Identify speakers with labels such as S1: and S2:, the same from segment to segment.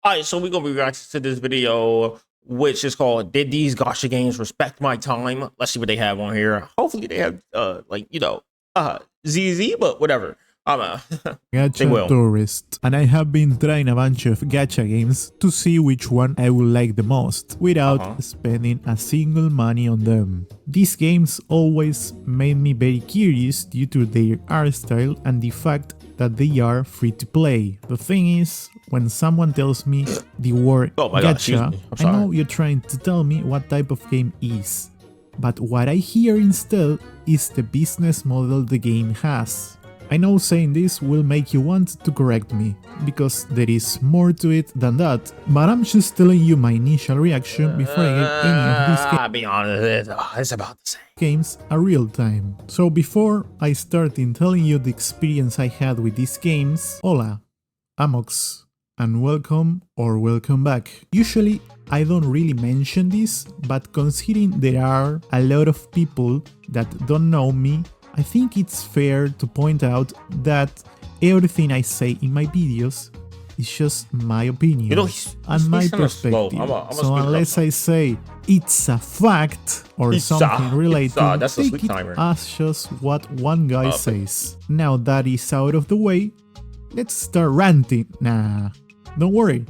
S1: Alright, so we're gonna be reacting to this video, which is called "Did These Gacha Games Respect My Time?" Let's see what they have on here. Hopefully they have ZZ, but whatever. They
S2: Gacha
S1: will.
S2: tourist, and I have been trying a bunch of gacha games to see which one I would like the most without spending a single money on them. These games always made me very curious due to their art style and the fact that they are free to play. The thing is, when someone tells me the word gacha, I know you're trying to tell me what type of game is, but what I hear instead is the business model the game has. I know saying this will make you want to correct me, because there is more to it than that, but I'm just telling you my initial reaction before I get any of these
S1: I'll be honest, it's about the same.
S2: Games a real time. So before I start in telling you the experience I had with these games, hola, Amox, and welcome or welcome back. Usually I don't really mention this, but considering there are a lot of people that don't know me, I think it's fair to point out that everything I say in my videos is just my opinion and my perspective. So unless I say it's a fact or something related, take it as just what one guy says. Now that is out of the way, let's start ranting. Nah, don't worry.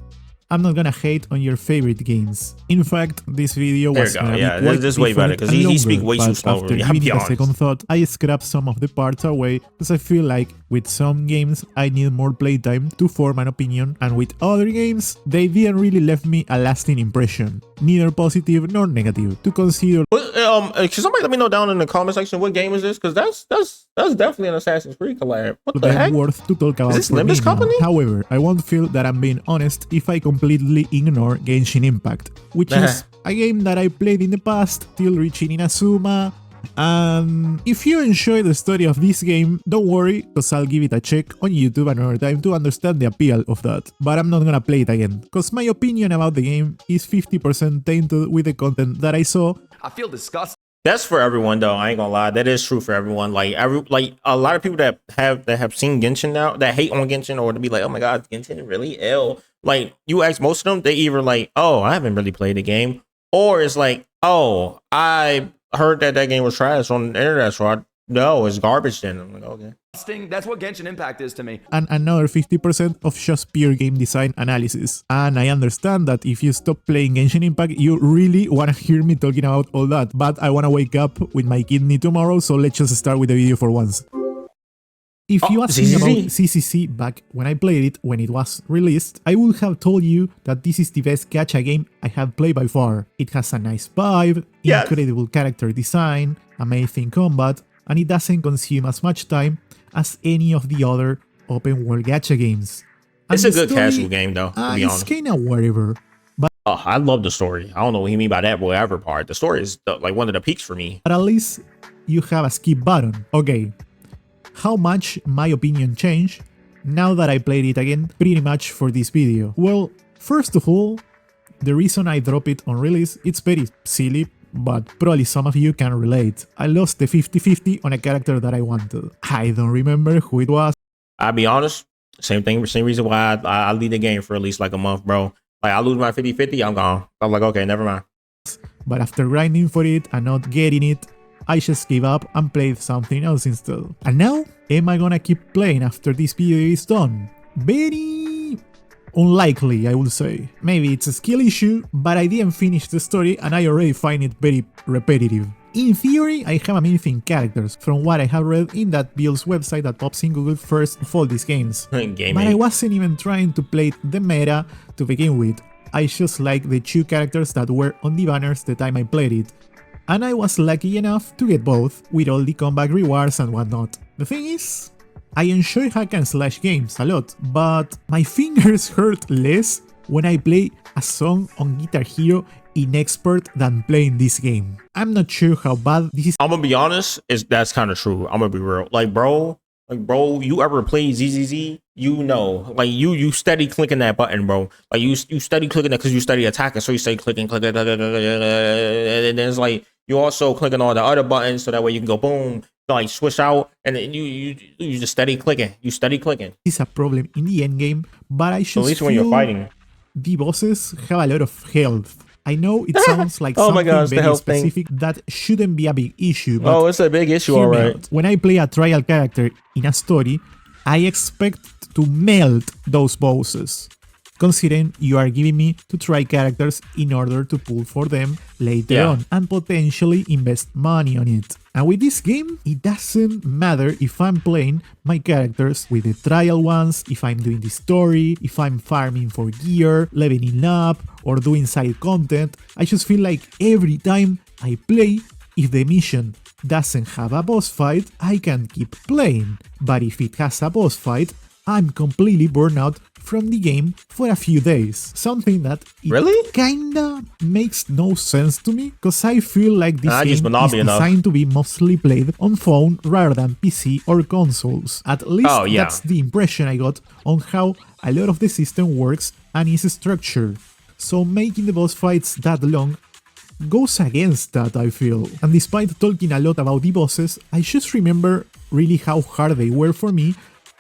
S2: I'm not gonna hate on your favorite games. In fact, this video was gonna be quite
S1: this way better because he speaks way too slow.
S2: After giving a second thought, I scrapped some of the parts away because I feel like with some games I need more playtime to form an opinion, and with other games they didn't really leave me a lasting impression, neither positive nor negative, to consider.
S1: Can somebody let me know down in the comment section what game is this? Because that's definitely an Assassin's Creed collab. What the heck?
S2: Worth to talk about.
S1: Is this Nimbus Company?
S2: However, I won't feel that I'm being honest if I completely ignore Genshin Impact, which is a game that I played in the past till reaching Inazuma. If you enjoy the story of this game, don't worry, because I'll give it a check on YouTube another time to understand the appeal of that. But I'm not gonna play it again, because my opinion about the game is 50% tainted with the content that I saw.
S3: I feel disgusted.
S1: That's for everyone though. I ain't gonna lie. That is true for everyone. Like a lot of people that have seen Genshin now, that hate on Genshin, or to be like, oh my god, Genshin is really ill. Like you ask most of them, they either like, oh, I haven't really played the game, or it's like, oh, I heard that game was trash on the internet, so no, it's garbage. Then I'm like, okay.
S3: That's what Genshin Impact is to me.
S2: And another 50% of just pure game design analysis. And I understand that if you stop playing Genshin Impact, you really want to hear me talking about all that. But I want to wake up with my kidney tomorrow, so let's just start with the video for once. If you asked me about CCC back when I played it when it was released, I would have told you that this is the best gacha game I have played by far. It has a nice vibe, incredible character design, amazing combat, and it doesn't consume as much time as any of the other open world gacha games. And
S1: it's a good casual game though, to be honest.
S2: It's kinda whatever. But
S1: I love the story. I don't know what you mean by that whatever part. The story is like one of the peaks for me.
S2: But at least you have a skip button. Okay. How much my opinion changed now that I played it again pretty much for this video? Well, first of all, the reason I dropped it on release, it's very silly, but probably some of you can relate. I lost the 50-50 on a character that I wanted. I don't remember who it was.
S1: I'll be honest, same reason why I leave the game for at least like a month, bro. Like I lose my 50-50, I'm gone. I'm like, okay, never mind.
S2: But after grinding for it and not getting it, I just gave up and played something else instead. And now, am I gonna keep playing after this video is done? Very unlikely, I would say. Maybe it's a skill issue, but I didn't finish the story and I already find it very repetitive. In theory, I have amazing characters, from what I have read in that build's website that pops in Google first of all these games. But I wasn't even trying to play the meta to begin with. I just like the two characters that were on the banners the time I played it. And I was lucky enough to get both, with all the combat rewards and whatnot. The thing is, I enjoy hack and slash games a lot, but my fingers hurt less when I play a song on Guitar Hero in expert than playing this game. I'm not sure how bad this is.
S1: I'm gonna be honest, that's kind of true. I'm gonna be real. Like bro, you ever play ZZZ? You know, like you steady clicking that button, bro. Like you steady clicking that because you steady attacking, so you steady clicking, and then it's like you also clicking on the other buttons so that way you can go boom, like switch out, and then you just steady clicking. You steady clicking.
S2: It's a problem in the end game, but I just
S1: at least when you're fighting.
S2: the bosses have a lot of health. I know it sounds like
S1: Oh my
S2: something
S1: gosh, the
S2: very
S1: health thing.
S2: specific that shouldn't be a big issue, but
S1: Oh, it's a big issue,
S2: hear me
S1: alright.
S2: out. When I play a trial character in a story, I expect to melt those bosses, considering you are giving me to try characters in order to pull for them later on and potentially invest money on it. And with this game, it doesn't matter if I'm playing my characters with the trial ones, if I'm doing the story, if I'm farming for gear, leveling up, or doing side content. I just feel like every time I play, if the mission doesn't have a boss fight, I can keep playing. But if it has a boss fight, I'm completely burned out from the game for a few days. Something that kinda makes no sense to me, cause I feel like this game is designed to be mostly played on phone rather than PC or consoles. At least that's the impression I got on how a lot of the system works and is structured. So making the boss fights that long goes against that, I feel. And despite talking a lot about the bosses, I just remember really how hard they were for me,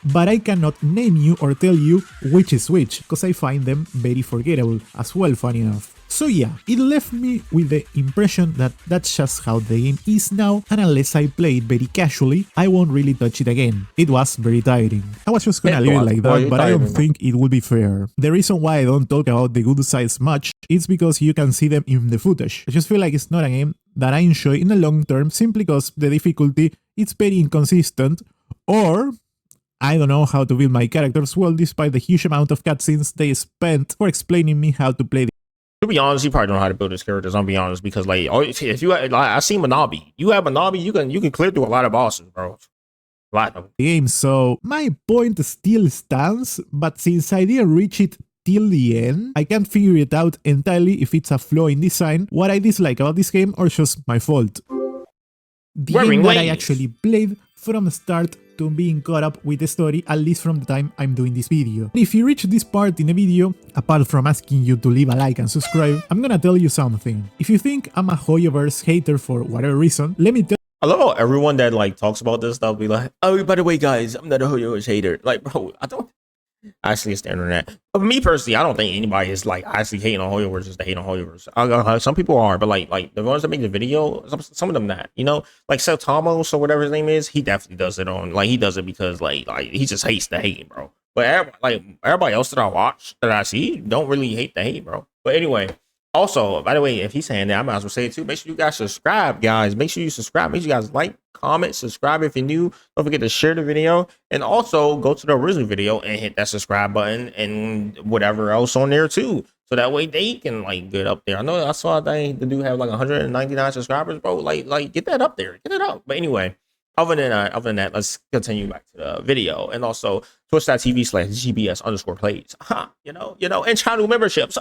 S2: but I cannot name you or tell you which is which, cause I find them very forgettable as well, funny enough. So yeah, it left me with the impression that that's just how the game is now, and unless I play it very casually, I won't really touch it again. It was very tiring. I was just gonna leave it like that, but I don't think it would be fair. The reason why I don't talk about the good sides much is because you can see them in the footage. I just feel like it's not a game that I enjoy in the long term simply because the difficulty is very inconsistent, or I don't know how to build my characters well despite the huge amount of cutscenes they spent for explaining me how to play the.
S1: To be honest, you probably don't know how to build his characters. I'll be honest, because like, if you, I see Manabi. You have Manabi, you can clear through a lot of bosses, bro. A lot of them.
S2: Game. So my point still stands, but since I didn't reach it till the end, I can't figure it out entirely if it's a flaw in design, what I dislike about this game, or just my fault. The game that I actually played from the start to being caught up with the story, at least from the time I'm doing this video. If you reach this part in the video, apart from asking you to leave a like and subscribe, I'm gonna tell you something. If you think I'm a Hoyoverse hater for whatever reason, let me tell
S1: I love how everyone that like talks about this stuff be like, oh, by the way, guys, I'm not a Hoyoverse hater. Like, bro, I don't actually it's the internet. But me personally, I don't think anybody is like actually hating on Hoyoverse just to hate on Hoyoverse. Some people are, but like the ones that make the video, some of them not. You know, like Seltamos or whatever his name is, he definitely does it on he does it because like he just hates the hate, bro. But everybody else that I watch that I see don't really hate the hate, bro. But anyway. Also, by the way, if he's saying that, I might as well say it too. Make sure you guys subscribe, guys. Make sure you subscribe. Make sure you guys like, comment, subscribe if you're new. Don't forget to share the video. And also go to the original video and hit that subscribe button and whatever else on there too. So that way they can like get up there. I know I saw they do have like 199 subscribers, bro. Like get that up there. Get it up. But anyway, other than that, let's continue back to the video. And also twitch.tv/gbs_plays. You know, and channel memberships.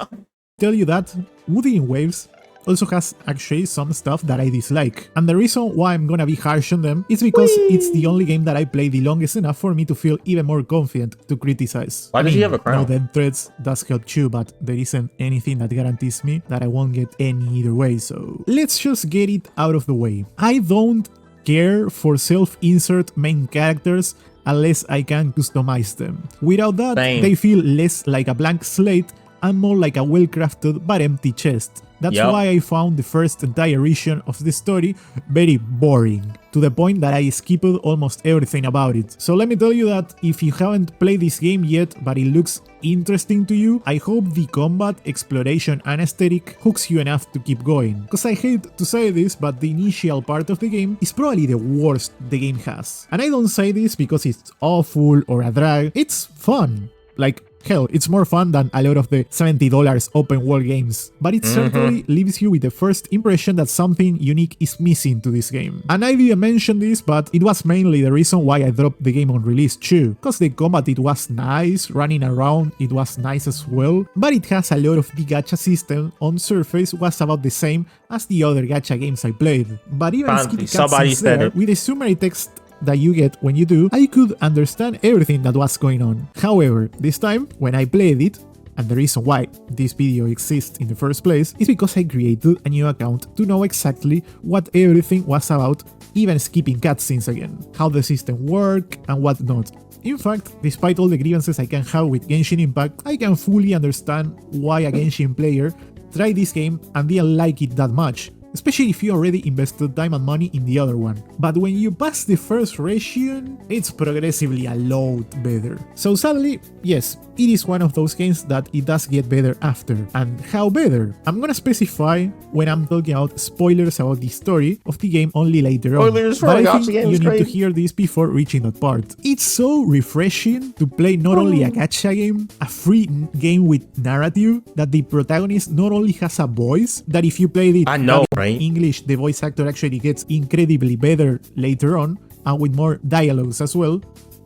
S2: Tell you that Wuthering Waves also has actually some stuff that I dislike, and the reason why I'm gonna be harsh on them is because it's the only game that I play the longest enough for me to feel even more confident to criticize.
S1: Why does he have a crown?
S2: No, dead threads does help too, but there isn't anything that guarantees me that I won't get any either way, so let's just get it out of the way. I don't care for self-insert main characters unless I can customize them. Without that, they feel less like a blank slate and more like a well-crafted but empty chest. That's why I found the first entire region of the story very boring, to the point that I skipped almost everything about it. So let me tell you that if you haven't played this game yet, but it looks interesting to you, I hope the combat, exploration and aesthetic hooks you enough to keep going. Cause I hate to say this, but the initial part of the game is probably the worst the game has. And I don't say this because it's awful or a drag, it's fun. Like, hell, it's more fun than a lot of the $70 open world games, but it certainly leaves you with the first impression that something unique is missing to this game. And I didn't mention this, but it was mainly the reason why I dropped the game on release too, cause the combat it was nice, running around it was nice as well, but it has a lot of the gacha system on surface was about the same as the other gacha games I played. But even skipping cutscenes there, with the summary text that you get when you do, I could understand everything that was going on. However, this time, when I played it, and the reason why this video exists in the first place is because I created a new account to know exactly what everything was about, even skipping cutscenes again, how the system worked and whatnot. In fact, despite all the grievances I can have with Genshin Impact, I can fully understand why a Genshin player tried this game and didn't like it that much, especially if you already invested time and money in the other one. But when you pass the first region, it's progressively a lot better. So sadly, yes, it is one of those games that it does get better after. And how better? I'm gonna specify when I'm talking about spoilers about the story of the game only later on.
S1: Spoilers for
S2: But
S1: a
S2: I
S1: Gacha
S2: think
S1: game
S2: you
S1: is
S2: need to
S1: crazy.
S2: hear this before reaching that part. It's so refreshing to play not only a gacha game, a free game with narrative, that the protagonist not only has a voice, that if you play it
S1: I know,
S2: in
S1: right?
S2: English, the voice actor actually gets incredibly better later on, and with more dialogues as well,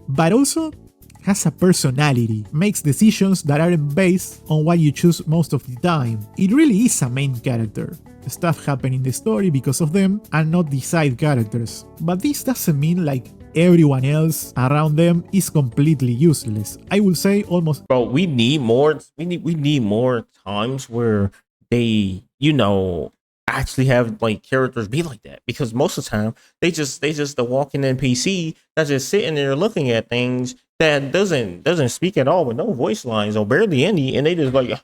S2: but also has a personality, makes decisions that aren't based on what you choose most of the time. It really is a main character. Stuff happen in the story because of them and not the side characters. But this doesn't mean like everyone else around them is completely useless. I will say almost
S1: Bro, we need more. We need more times where they, actually have like characters be like that, because most of the time they just a walking NPC that's just sitting there looking at things that doesn't speak at all, with no voice lines or barely any, and they just like,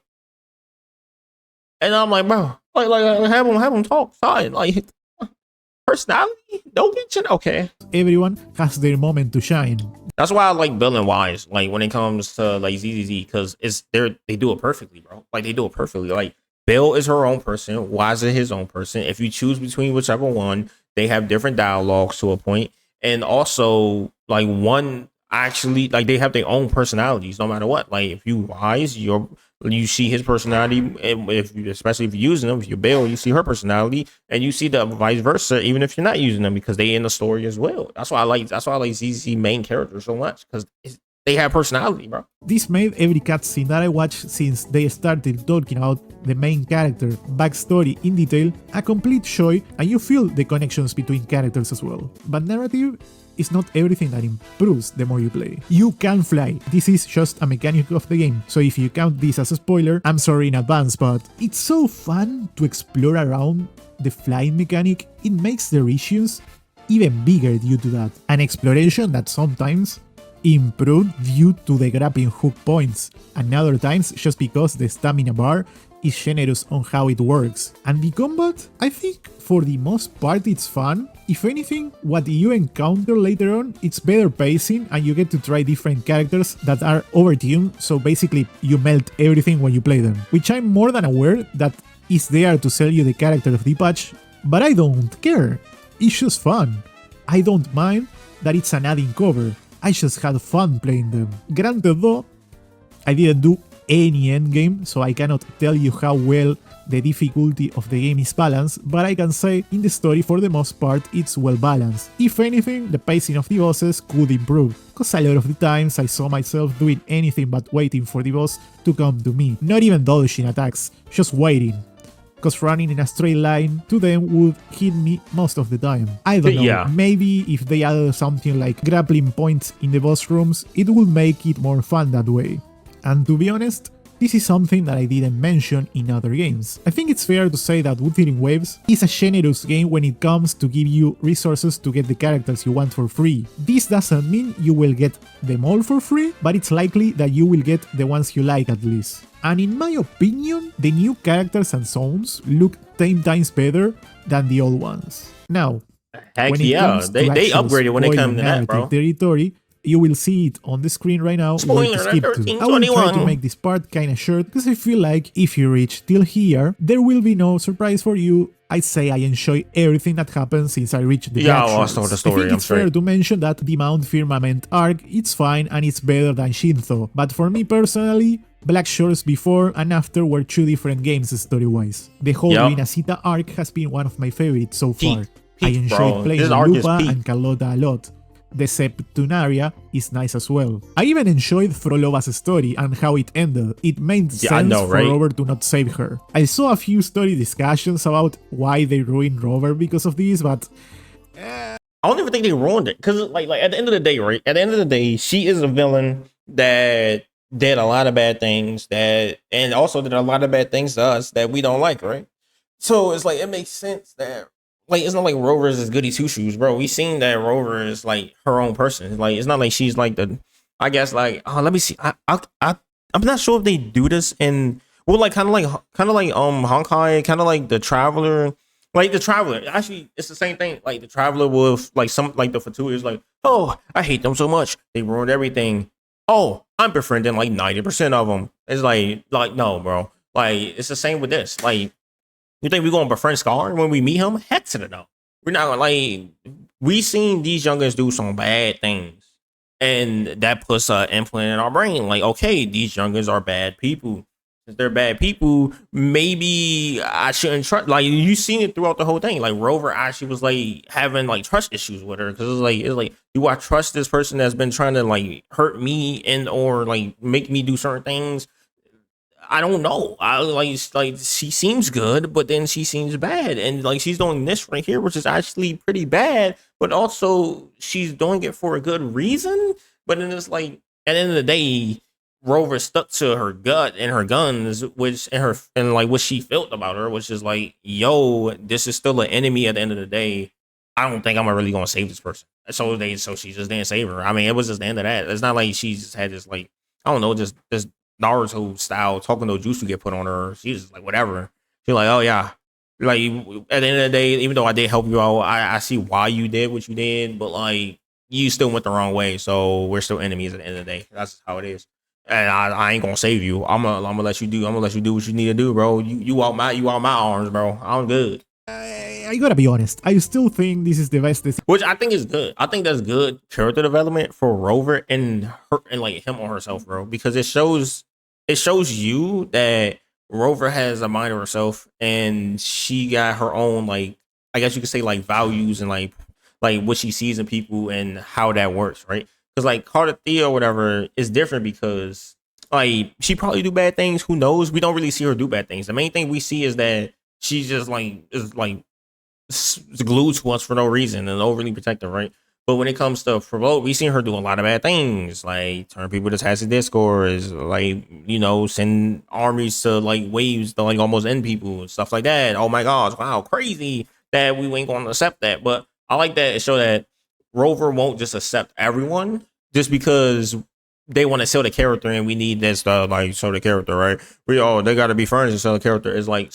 S1: and I'm like, bro, like have them talk, fine, like personality, don't mention, okay.
S2: everyone has their moment to shine.
S1: That's why I like Bill and Wise, like when it comes to like ZZZ, because they do it perfectly, bro. Like they do it perfectly. Like Bill is her own person, Wise is his own person. If you choose between whichever one, they have different dialogues to a point, and also like one actually like they have their own personalities no matter what. Like if you Wise, you see his personality, and especially if you're using them, if you're Bill, you see her personality, and you see the vice versa, even if you're not using them, because they in the story as well. That's why I like ZZ main characters so much, because they have personality, bro.
S2: This made every cutscene that I watched since they started talking about the main character backstory in detail a complete joy, and you feel the connections between characters as well. But narrative is not everything that improves the more you play. You can fly. This is just a mechanic of the game, so if you count this as a spoiler, I'm sorry in advance, but it's so fun to explore around the flying mechanic. It makes the regions even bigger due to that. An exploration that sometimes improved due to the grappling hook points, and other times just because the stamina bar is generous on how it works. And the combat, I think for the most part it's fun. If anything, what you encounter later on, it's better pacing, and you get to try different characters that are overtuned, so basically you melt everything when you play them. Which I'm more than aware that is there to sell you the character of the patch, but I don't care. It's just fun. I don't mind that it's an adding cover. I just had fun playing them. Granted though, I didn't do any endgame, so I cannot tell you how well the difficulty of the game is balanced, but I can say in the story for the most part it's well balanced. If anything, the pacing of the bosses could improve, cause a lot of the times I saw myself doing anything but waiting for the boss to come to me. Not even dodging attacks, just waiting. Cause running in a straight line to them would hit me most of the time. I don't know,
S1: Yeah.
S2: maybe if they added something like grappling points in the boss rooms, it would make it more fun that way. And to be honest, this is something that I didn't mention in other games. I think it's fair to say that Wuthering Waves is a generous game when it comes to give you resources to get the characters you want for free. This doesn't mean you will get them all for free, but it's likely that you will get the ones you like at least. And in my opinion, the new characters and zones look 10 times better than the old ones. Now,
S1: Heck
S2: when it
S1: yeah,
S2: comes to
S1: they
S2: actual
S1: upgraded when it
S2: spoiler
S1: comes to that,
S2: narrative
S1: bro.
S2: territory, you will see it on the screen right now. Where to
S1: Spoiler,
S2: skip to. I will try to
S1: 1321.
S2: make this part kinda short, because I feel like if you reach till here, there will be no surprise for you. I say I enjoy everything that happens since I reached the
S1: Yeah,
S2: Black
S1: I'll
S2: Shores.
S1: start the
S2: I
S1: story,
S2: think
S1: I'm
S2: it's fair
S1: straight.
S2: to mention that the Mount Firmament arc, it's fine and it's better than Shinto, but for me personally, Black Shores before and after were two different games story-wise. The whole
S1: Yup.
S2: Rinasita arc has been one of my favorites so far.
S1: Peak,
S2: I
S1: bro.
S2: enjoyed playing
S1: This arc is
S2: Lupa
S1: peak.
S2: and Carlota a lot. The Septunaria is nice as well. I even enjoyed Frolova's story and how it ended. It made
S1: Yeah, I
S2: sense
S1: know,
S2: for
S1: right?
S2: Rover to not save her. I saw a few story discussions about why they ruined Rover because of this, but
S1: I don't even think they ruined it, because like at the end of the day, right? At the end of the day, she is a villain that did a lot of bad things, and also did a lot of bad things to us that we don't like, right? So it's like it makes sense that like it's not like Rover is goody two shoes, bro. We seen that Rover is like her own person. Like it's not like she's like the I guess like, oh, let me see. I'm not sure if they do this in, well, like kind of like Honkai, kind of like the Traveler. Like the Traveler, actually, it's the same thing. Like the Traveler with like some like the Fatu is like, oh, I hate them so much. They ruined everything. Oh, I'm befriending like 90% of them. It's like no, bro. Like it's the same with this. Like you think we're gonna befriend Scar when we meet him? Heck to the no. We're not gonna like. We seen these youngins do some bad things, and that puts an implant in our brain. Like, okay, these youngins are bad people. Since they're bad people, maybe I shouldn't trust. Like you seen it throughout the whole thing. Like Rover actually was like having like trust issues with her because it's like, do I trust this person that's been trying to like hurt me and or like make me do certain things? I don't know. I like she seems good, but then she seems bad, and like she's doing this right here, which is actually pretty bad. But also she's doing it for a good reason. But then it's like at the end of the day, Rover stuck to her gut and her guns, which and her and like what she felt about her, which is like, yo, this is still an enemy at the end of the day. I don't think I'm really gonna save this person. So she just didn't save her. I mean, it was just the end of that. It's not like she just had this like I don't know, just this Naruto style talking no jutsu get put on her. She's just like whatever. She's like, oh yeah. Like at the end of the day, even though I did help you out, I see why you did what you did, but like you still went the wrong way. So we're still enemies at the end of the day. That's how it is. And I ain't gonna save you. I'm gonna let you do. I'm gonna let you do what you need to do, bro. You out my arms, bro. I'm good.
S2: I gotta be honest, I still think this is the best decision.
S1: Which I think is good. I think that's good character development for Rover and her and like him or herself, bro, because it shows you that Rover has a mind of herself and she got her own like I guess you could say like values and like what she sees in people and how that works, right? Because like Carter Thea or whatever is different because like she probably do bad things. Who knows? We don't really see her do bad things. The main thing we see is that she's just like is like glued to us for no reason and overly protective, right? But when it comes to promote, we seen her do a lot of bad things, like turn people to toxic discords, like send armies to like waves to like almost end people and stuff like that. Oh my gosh, wow, crazy that we ain't gonna accept that. But I like that it show that Rover won't just accept everyone just because they want to sell the character and we need this to like show the character, right? They gotta be friends to sell the character. It's like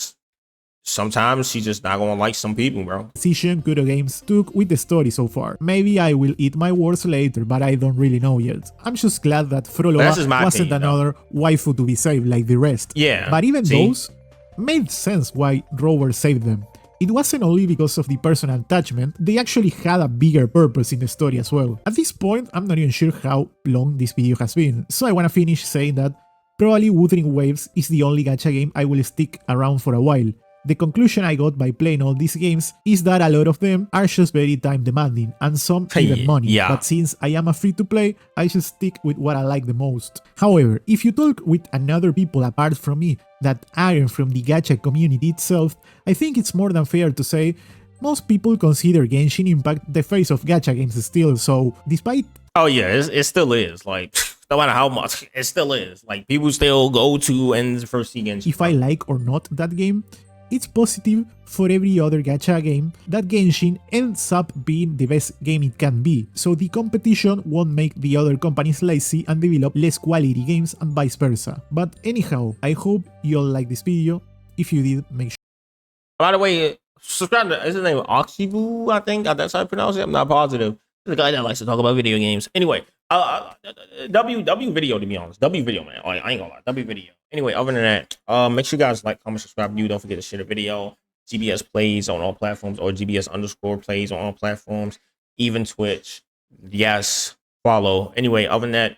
S1: sometimes she's just not gonna like some people, bro.
S2: Decision Kuro Games took with the story so far. Maybe I will eat my words later, but I don't really know yet. I'm just glad that Frolova wasn't
S1: opinion,
S2: another waifu to be saved like the rest.
S1: Yeah.
S2: But even those made sense why Rover saved them. It wasn't only because of the personal attachment, they actually had a bigger purpose in the story as well. At this point, I'm not even sure how long this video has been, so I wanna finish saying that probably Wuthering Waves is the only gacha game I will stick around for a while. The conclusion I got by playing all these games is that a lot of them are just very time demanding and some even money, but since I am a free to play, I should stick with what I like the most. However, if you talk with another people apart from me that aren't from the gacha community itself, I think it's more than fair to say most people consider Genshin Impact the face of gacha games still, so despite...
S1: Oh yeah, it still is, like... No matter how much, it still is. Like, people still go to and first see Genshin.
S2: If I like or not that game, it's positive for every other gacha game that Genshin ends up being the best game it can be, so the competition won't make the other companies lazy and develop less quality games and vice versa. But anyhow, I hope you all like this video. If you did, make sure.
S1: By the way, subscribe to, is his name Oxybu, I think? That's how I pronounce it. I'm not positive. The guy that likes to talk about video games. Anyway, W video, to be honest. W video, man. I ain't gonna lie. W video. Anyway, other than that, make sure you guys like, comment, subscribe. Don't forget to share the video. GBS Playz on all platforms, or GBS_Playz on all platforms, even Twitch. Yes, follow. Anyway, other than that,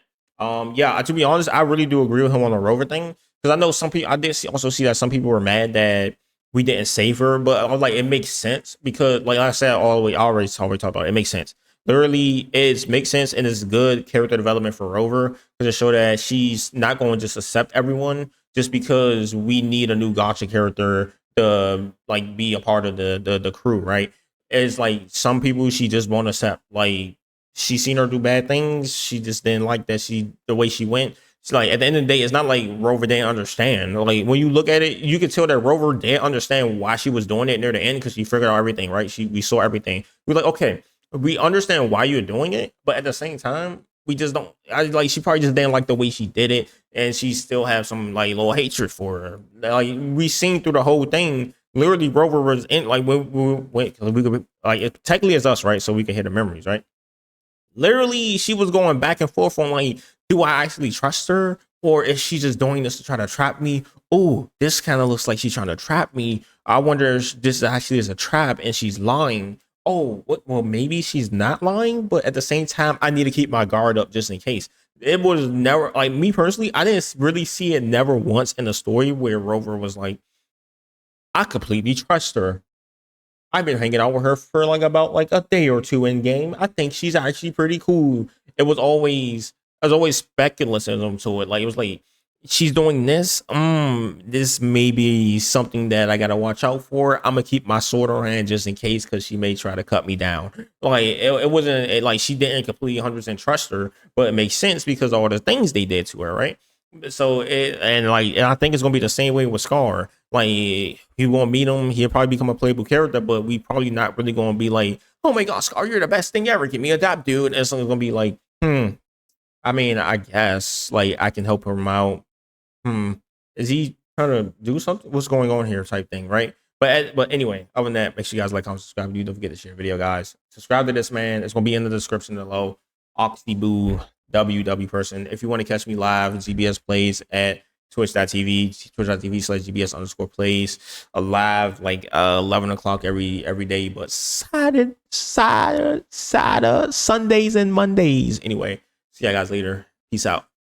S1: yeah, to be honest, I really do agree with him on the Rover thing, because I know some people, I did also see that some people were mad that we didn't save her, but I was like, it makes sense because, like I said, all the way, I already talked about it. It makes sense. Literally, it makes sense and it's good character development for Rover because it showed that she's not going to just accept everyone just because we need a new Gacha character to like be a part of the crew, right? It's like some people she just won't accept. Like she seen her do bad things, she just didn't like that the way she went. It's like at the end of the day, it's not like Rover didn't understand. Like when you look at it, you can tell that Rover didn't understand why she was doing it near the end because she figured out everything, right? We saw everything. We're like, okay, we understand why you're doing it, but at the same time, we just don't. She probably just didn't like the way she did it, and she still have some like little hatred for her. Like we seen through the whole thing. Literally, Rover was in like we could like technically it's us, right? So we can hear the memories, right? Literally, she was going back and forth on like, do I actually trust her, or is she just doing this to try to trap me? Oh, this kind of looks like she's trying to trap me. I wonder if this actually is a trap and she's lying. Oh, what? Well, maybe she's not lying, but at the same time, I need to keep my guard up just in case. It was never like me personally. I didn't really see it never once in the story where Rover was like, I completely trust her. I've been hanging out with her for like about like a day or two in game. I think she's actually pretty cool. There's always speculacism to it. Like it was like she's doing this. This may be something that I gotta watch out for. I'm gonna keep my sword on hand just in case because she may try to cut me down. Like it wasn't like she didn't completely 100% trust her, but it makes sense because of all the things they did to her, right? So and I think it's gonna be the same way with Scar. Like you won't meet him, he'll probably become a playable character, but we probably not really gonna be like, oh my god, Scar, you're the best thing ever. Give me a dap, dude. And it's gonna be like, I mean, I guess like I can help him out. Is he trying to do something? What's going on here? Type thing, right? But anyway, other than that, make sure you guys like, comment, subscribe. You don't forget to share the video, guys. Subscribe to this man. It's gonna be in the description below. Oxyboo WW person. If you want to catch me live, GBS Playz at twitch.tv, twitch.tv/GBS_Playz. Live like 11 o'clock every day, but Sundays and Mondays. Anyway, see you guys later. Peace out.